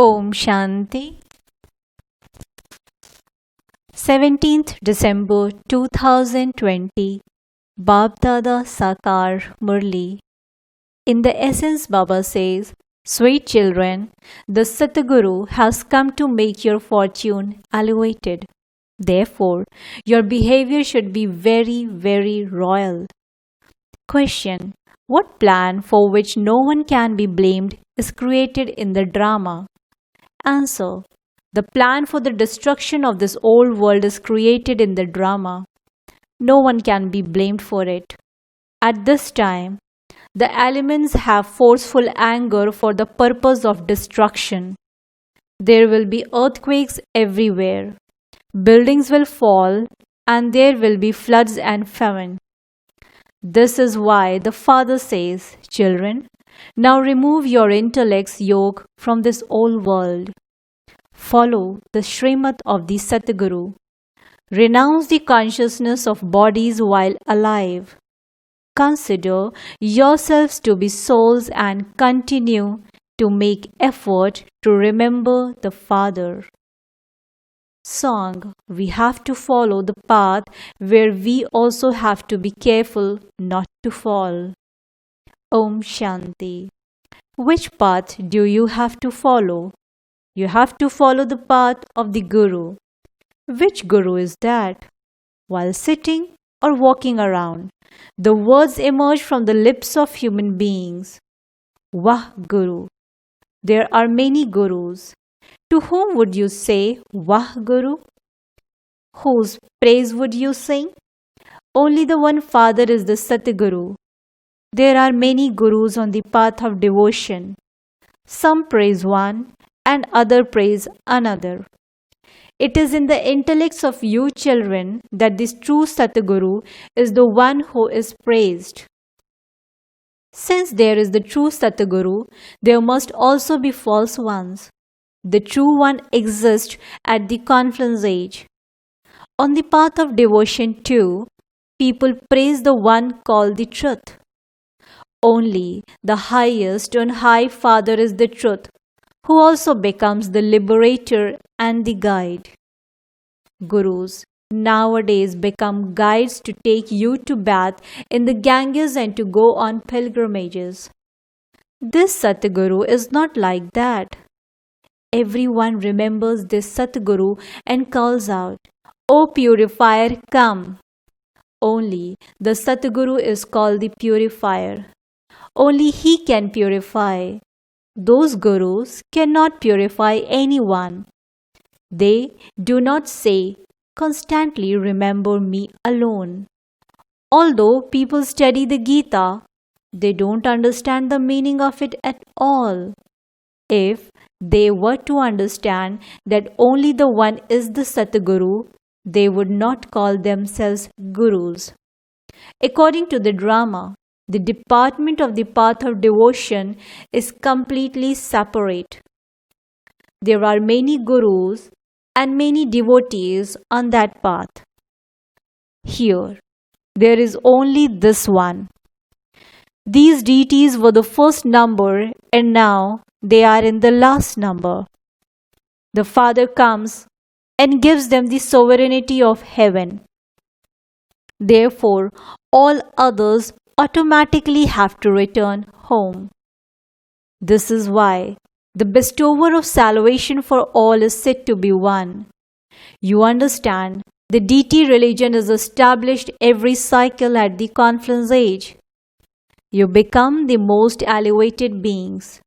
Om Shanti. 17th December 2020. Bab Dada Sakar Murli. In the essence, Baba says, "Sweet children, the Satguru has come to make your fortune elevated. Therefore, your behavior should be very, very royal." Question: what plan for which no one can be blamed is created in the drama? Answer: the plan for the destruction of this old world is created in the drama. No one can be blamed for it. At this time, the elements have forceful anger for the purpose of destruction. There will be earthquakes everywhere. Buildings will fall, and there will be floods and famine. This is why the Father says, "Children, now remove your intellect's yoke from this old world. Follow the Srimad of the Satguru. Renounce the consciousness of bodies while alive. Consider yourselves to be souls and continue to make effort to remember the Father." Song: we have to follow the path where we also have to be careful not to fall. Om Shanti. Which path do you have to follow? You have to follow the path of the Guru. Which Guru is that? While sitting or walking around, the words emerge from the lips of human beings. Vah Guru. There are many Gurus. To whom would you say, Vah Guru? Whose praise would you sing? Only the one Father is the Satguru. There are many Gurus on the path of devotion. Some praise one and other praise another. It is in the intellects of you children that this true Satguru is the one who is praised. Since there is the true Satguru, there must also be false ones. The true one exists at the confluence age. On the path of devotion too, people praise the one called the truth. Only the highest and high Father is the truth, who also becomes the liberator and the guide. Gurus nowadays become guides to take you to bath in the Ganges and to go on pilgrimages. This Satguru is not like that. Everyone remembers this Satguru and calls out, "O purifier, come." Only the Satguru is called the purifier. Only he can purify. Those Gurus cannot purify anyone. They do not say, "Constantly remember me alone." Although people study the Gita, they don't understand the meaning of it at all. If they were to understand that only the one is the Satguru, they would not call themselves Gurus. According to the drama, the department of the path of devotion is completely separate. There are many Gurus and many devotees on that path. Here, there is only this one. These deities were the first number and now they are in the last number. The Father comes and gives them the sovereignty of heaven. Therefore, all others automatically have to return home. This is why the bestower of salvation for all is said to be one. You understand, the deity religion is established every cycle at the confluence age. You become the most elevated beings.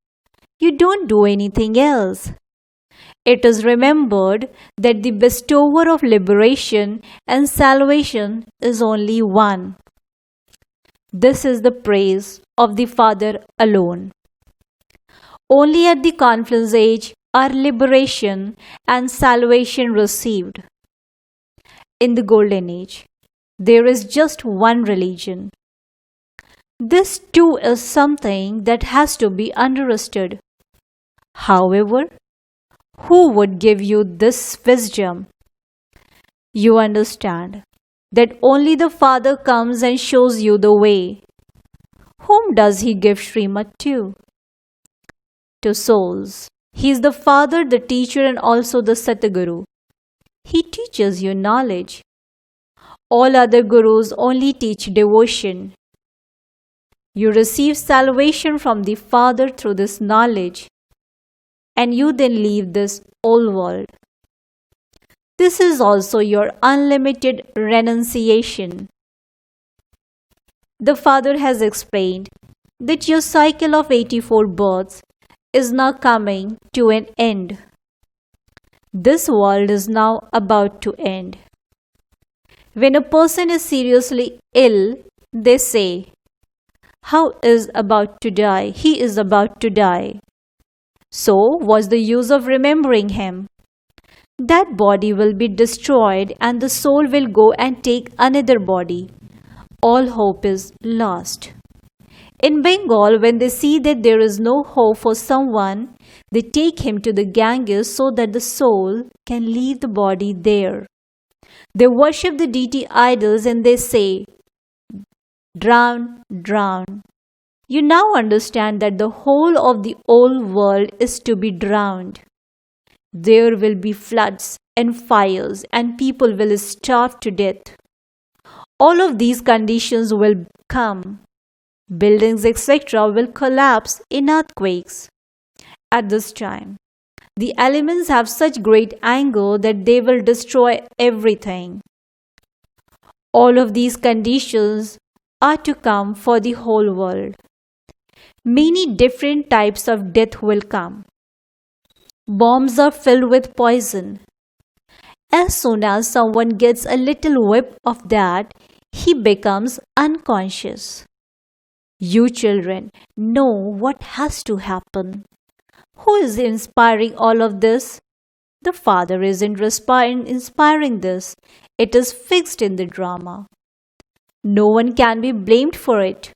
You don't do anything else. It is remembered that the bestower of liberation and salvation is only one. This is the praise of the Father alone. Only at the confluence age are liberation and salvation received. In the golden age, there is just one religion. This too is something that has to be understood. However, who would give you this wisdom? You understand that only the Father comes and shows you the way. Whom does he give Srimad to? To souls He is the father, the teacher, and also the Satguru. He teaches you knowledge. All other gurus only teach devotion. You receive salvation from the Father through this knowledge, and you then leave this old world. This is also your unlimited renunciation. The Father has explained that your cycle of 84 births is now coming to an end. This world is now about to end. When a person is seriously ill, they say, "How is about to die? He is about to die." So, what's the use of remembering him? That body will be destroyed and the soul will go and take another body. All hope is lost. In Bengal, when they see that there is no hope for someone, they take him to the Ganges so that the soul can leave the body there. They worship the deity idols and they say, "Drown, drown." You now understand that the whole of the old world is to be drowned. There will be floods and fires and people will starve to death. All of these conditions will come. Buildings, etc., will collapse in earthquakes. At this time, the elements have such great anger that they will destroy everything. All of these conditions are to come for the whole world. Many different types of death will come. Bombs are filled with poison. As soon as someone gets a little whiff of that, he becomes unconscious. You children know what has to happen. Who is inspiring all of this? The Father isn't inspiring this. It is fixed in the drama. No one can be blamed for it.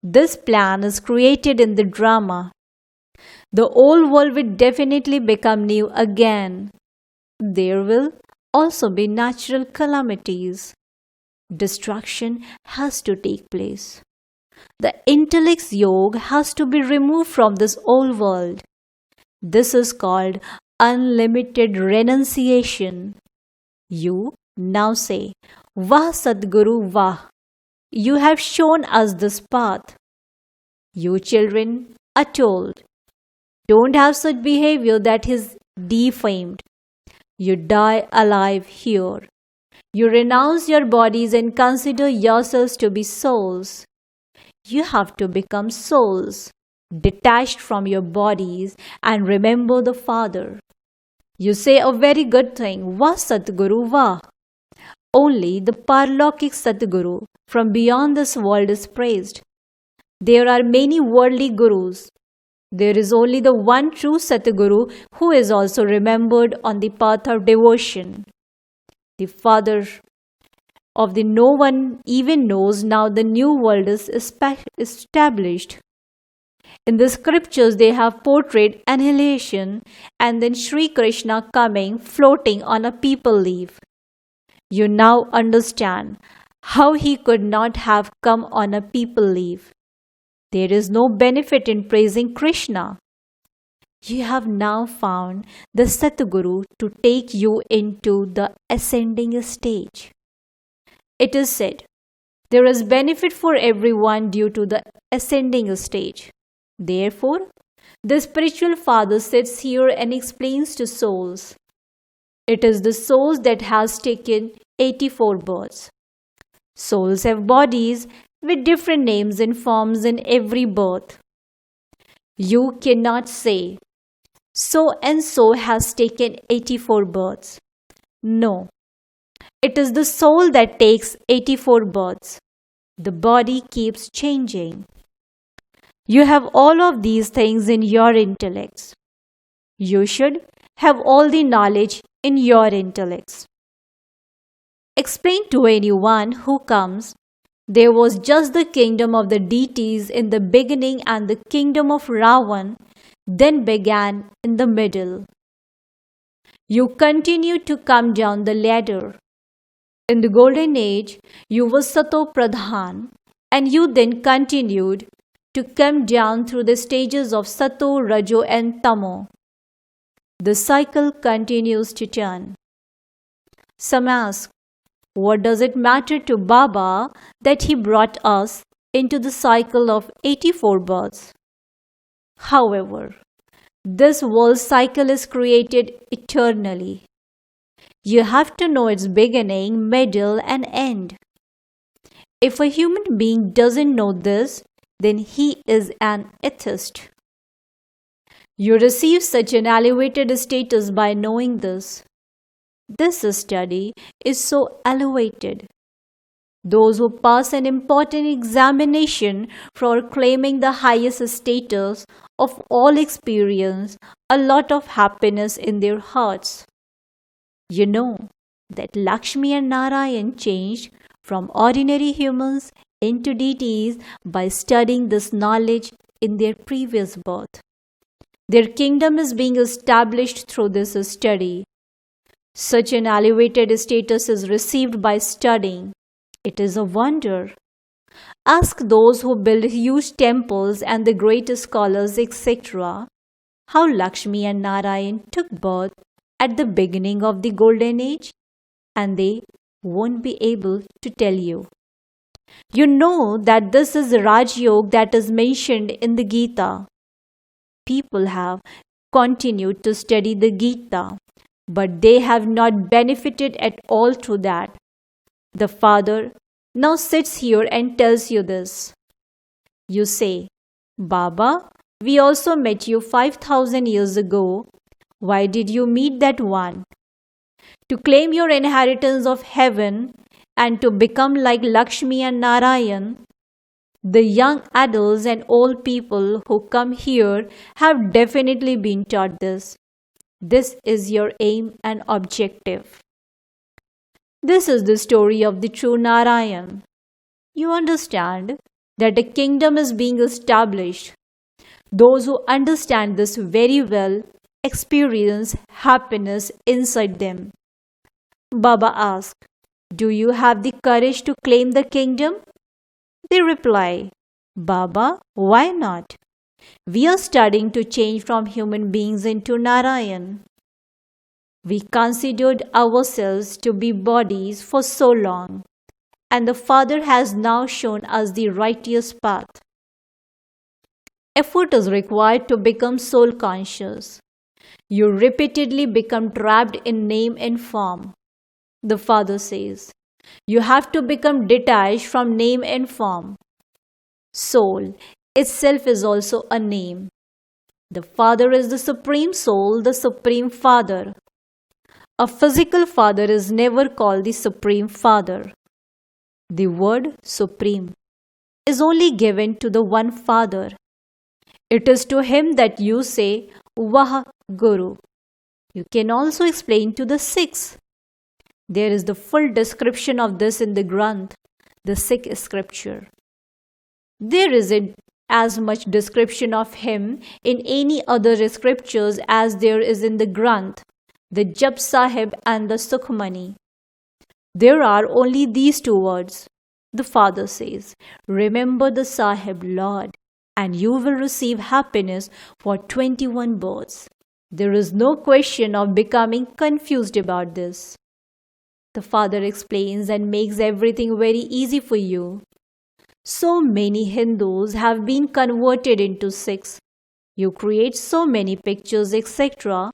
This plan is created in the drama. The old world will definitely become new again. There will also be natural calamities. Destruction has to take place. The intellect's yoke has to be removed from this old world. This is called unlimited renunciation. You now say, "Vah Sadguru Vah." You have shown us this path. You children are told, don't have such behavior that is defamed. You die alive here. You renounce your bodies and consider yourselves to be souls. You have to become souls, detached from your bodies, and remember the Father. You say a very good thing, "Vah Satguru Vah." Only the Parlokik Satguru from beyond this world is praised. There are many worldly gurus. There is only the one true Satguru who is also remembered on the path of devotion. The Father of the no one even knows now the new world is established. In the scriptures, they have portrayed annihilation and then Sri Krishna coming floating on a people leaf. You now understand how he could not have come on a people leaf. There is no benefit in praising Krishna. You have now found the Satguru to take you into the ascending stage. It is said, there is benefit for everyone due to the ascending stage. Therefore, the spiritual father sits here and explains to souls. It is the souls that has taken 84 births. Souls have bodies with different names and forms in every birth. You cannot say, so and so has taken 84 births. No. It is the soul that takes 84 births. The body keeps changing. You have all of these things in your intellects. You should have all the knowledge in your intellects. Explain to anyone who comes, there was just the kingdom of the deities in the beginning and the kingdom of Ravan then began in the middle. You continue to come down the ladder. In the golden age, you were Sato Pradhan and you then continued to come down through the stages of Sato, Rajo and Tamo. The cycle continues to turn. Some ask, what does it matter to Baba that he brought us into the cycle of 84 births? However, this world cycle is created eternally. You have to know its beginning, middle, and end. If a human being doesn't know this, then he is an atheist. You receive such an elevated status by knowing this. This study is so elevated. Those who pass an important examination for claiming the highest status of all experience a lot of happiness in their hearts. You know that Lakshmi and Narayan changed from ordinary humans into deities by studying this knowledge in their previous birth. Their kingdom is being established through this study. Such an elevated status is received by studying. It is a wonder. Ask those who build huge temples and the great scholars, etc., how Lakshmi and Narayan took birth at the beginning of the golden age, and they won't be able to tell you. You know that this is Raj Yoga that is mentioned in the Gita. People have continued to study the Gita, but they have not benefited at all through that. The Father now sits here and tells you this. You say, Baba, we also met you 5,000 years ago. Why did you meet that one? To claim your inheritance of heaven and to become like Lakshmi and Narayan. The young adults and old people who come here have definitely been taught this. This is your aim and objective. This is the story of the true Narayan. You understand that a kingdom is being established. Those who understand this very well experience happiness inside them. Baba asked, do you have the courage to claim the kingdom? They reply, Baba, why not? We are studying to change from human beings into Narayan. We considered ourselves to be bodies for so long, and the Father has now shown us the righteous path. Effort is required to become soul conscious. You repeatedly become trapped in name and form. The Father says, you have to become detached from name and form. Soul itself is also a name. The Father is the Supreme Soul, the Supreme Father. A physical father is never called the Supreme Father. The word Supreme is only given to the one Father. It is to him that you say, Vah Guru. You can also explain to the Sikhs. There is the full description of this in the Granth, the Sikh scripture. There isn't as much description of him in any other scriptures as there is in the Granth, the Jap Sahib and the Sukhmani. There are only these two words. The Father says, remember the Sahib Lord, and you will receive happiness for 21 births. There is no question of becoming confused about this. The Father explains and makes everything very easy for you. So many Hindus have been converted into Sikhs. You create so many pictures, etc.,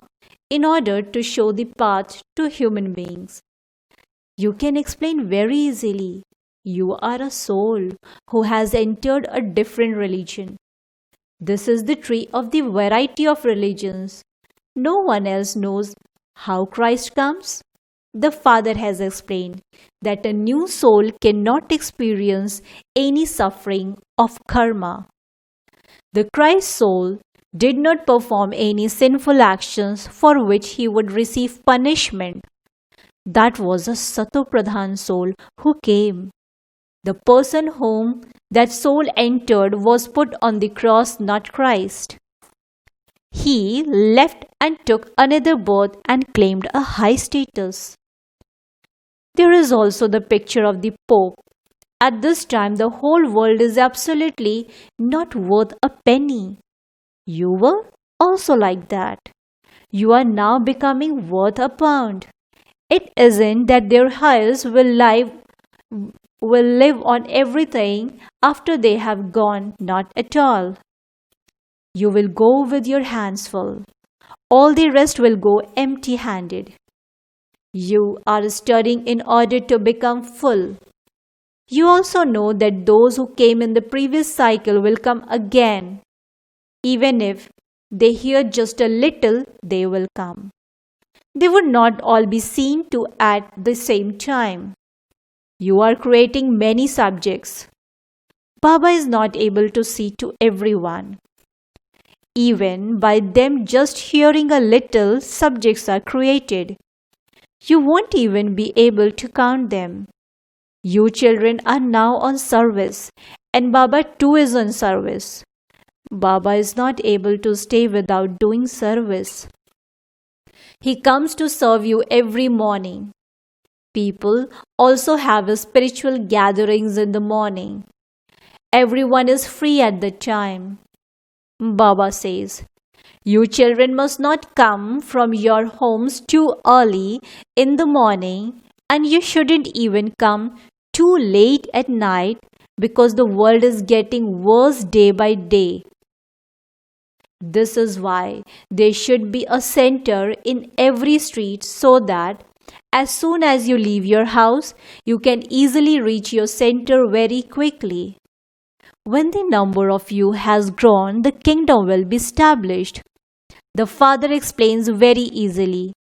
in order to show the path to human beings. You can explain very easily. You are a soul who has entered a different religion. This is the tree of the variety of religions. No one else knows how Christ comes. The Father has explained that a new soul cannot experience any suffering of karma. The Christ soul did not perform any sinful actions for which he would receive punishment. That was a Satopradhan soul who came. The person whom that soul entered was put on the cross, not Christ. He left and took another birth and claimed a high status. There is also the picture of the Pope. At this time, the whole world is absolutely not worth a penny. You were also like that. You are now becoming worth a pound. It isn't that their heirs will live on everything after they have gone, not at all. You will go with your hands full. All the rest will go empty handed. You are studying in order to become full. You also know that those who came in the previous cycle will come again. Even if they hear just a little, they will come. They would not all be seen to at the same time. You are creating many subjects. Baba is not able to see to everyone. Even by them just hearing a little, subjects are created. You won't even be able to count them. You children are now on service, and Baba too is on service. Baba is not able to stay without doing service. He comes to serve you every morning. People also have spiritual gatherings in the morning. Everyone is free at the time. Baba says, you children must not come from your homes too early in the morning, and you shouldn't even come too late at night because the world is getting worse day by day. This is why there should be a center in every street so that as soon as you leave your house, you can easily reach your center very quickly. When the number of you has grown, the kingdom will be established. The father explains very easily.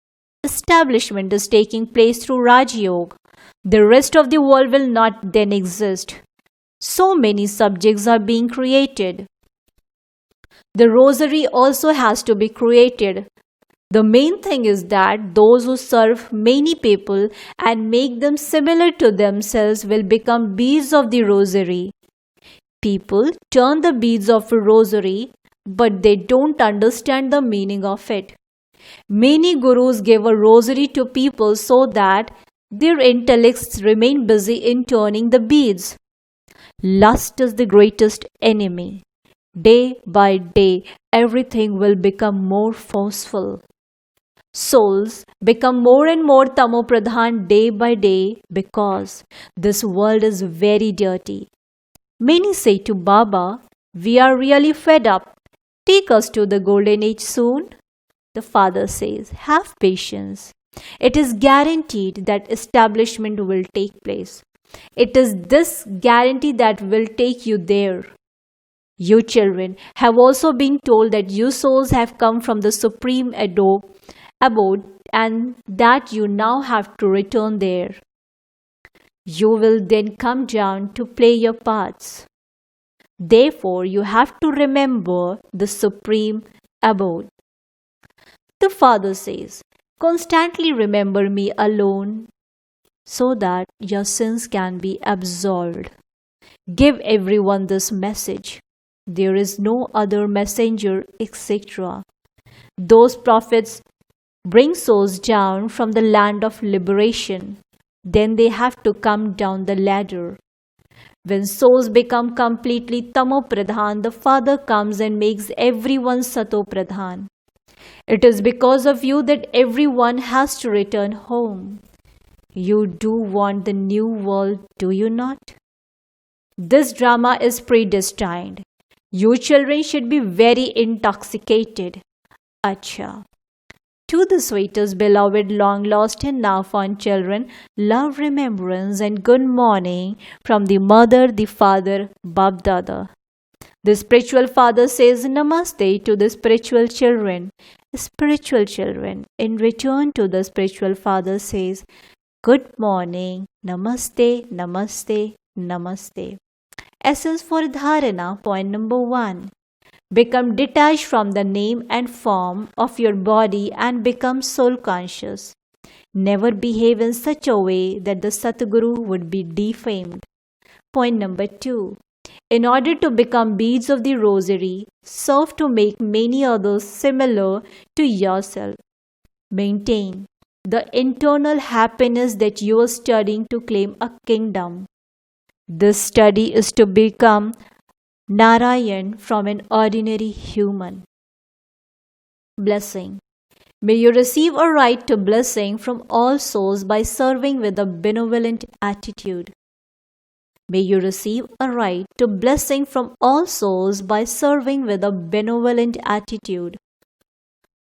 Establishment is taking place through Raj Yoga. The rest of the world will not then exist. So many subjects are being created. The rosary also has to be created. The main thing is that those who serve many people and make them similar to themselves will become beads of the rosary. People turn the beads of a rosary, but they don't understand the meaning of it. Many gurus give a rosary to people so that their intellects remain busy in turning the beads. Lust is the greatest enemy. Day by day, everything will become more forceful. Souls become more and more tamopradhan day by day because this world is very dirty. Many say to Baba, we are really fed up. Take us to the golden age soon. The father says, have patience. It is guaranteed that establishment will take place. It is this guarantee that will take you there. You children have also been told that you souls have come from the supreme abode and that you now have to return there. You will then come down to play your parts. Therefore, you have to remember the supreme abode. The father says, constantly remember me alone so that your sins can be absolved. Give everyone this message. There is no other messenger, etc. Those prophets bring souls down from the land of liberation. Then they have to come down the ladder. When souls become completely tamopradhan, the Father comes and makes everyone satopradhan. It is because of you that everyone has to return home. You do want the new world, do you not? This drama is predestined. You children should be very intoxicated. Acha. To the sweetest, beloved, long lost and now found children, love, remembrance and good morning from the mother, the father, Bab Dada. The spiritual father says namaste to the spiritual children. Spiritual children, in return to the spiritual father, says good morning, namaste, namaste, namaste. Essence for dharana, point number 1. Become detached from the name and form of your body and become soul conscious. Never behave in such a way that the Satguru would be defamed. Point number 2. In order to become beads of the rosary, serve to make many others similar to yourself. Maintain the internal happiness that you are studying to claim a kingdom. This study is to become Narayan from an ordinary human. Blessing. May you receive a right to blessing from all souls by serving with a benevolent attitude. May you receive a right to blessing from all souls by serving with a benevolent attitude.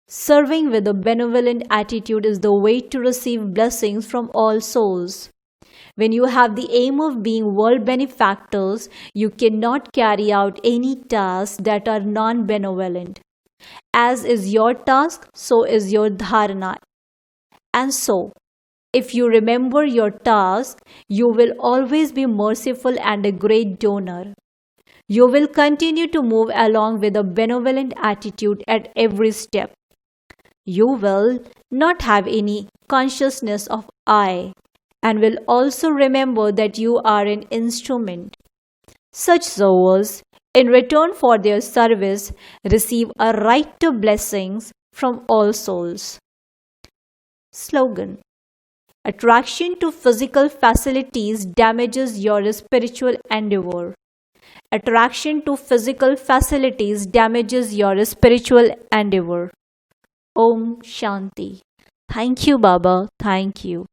Serving with a benevolent attitude is the way to receive blessings from all souls. When you have the aim of being world benefactors, you cannot carry out any tasks that are non-benevolent. As is your task, so is your dharana. And so, if you remember your task, you will always be merciful and a great donor. You will continue to move along with a benevolent attitude at every step. You will not have any consciousness of I and will also remember that you are an instrument. Such souls, in return for their service, receive a right to blessings from all souls. Slogan: Attraction to physical facilities damages your spiritual endeavor. Attraction to physical facilities damages your spiritual endeavor. Om Shanti. Thank you, Baba. Thank you.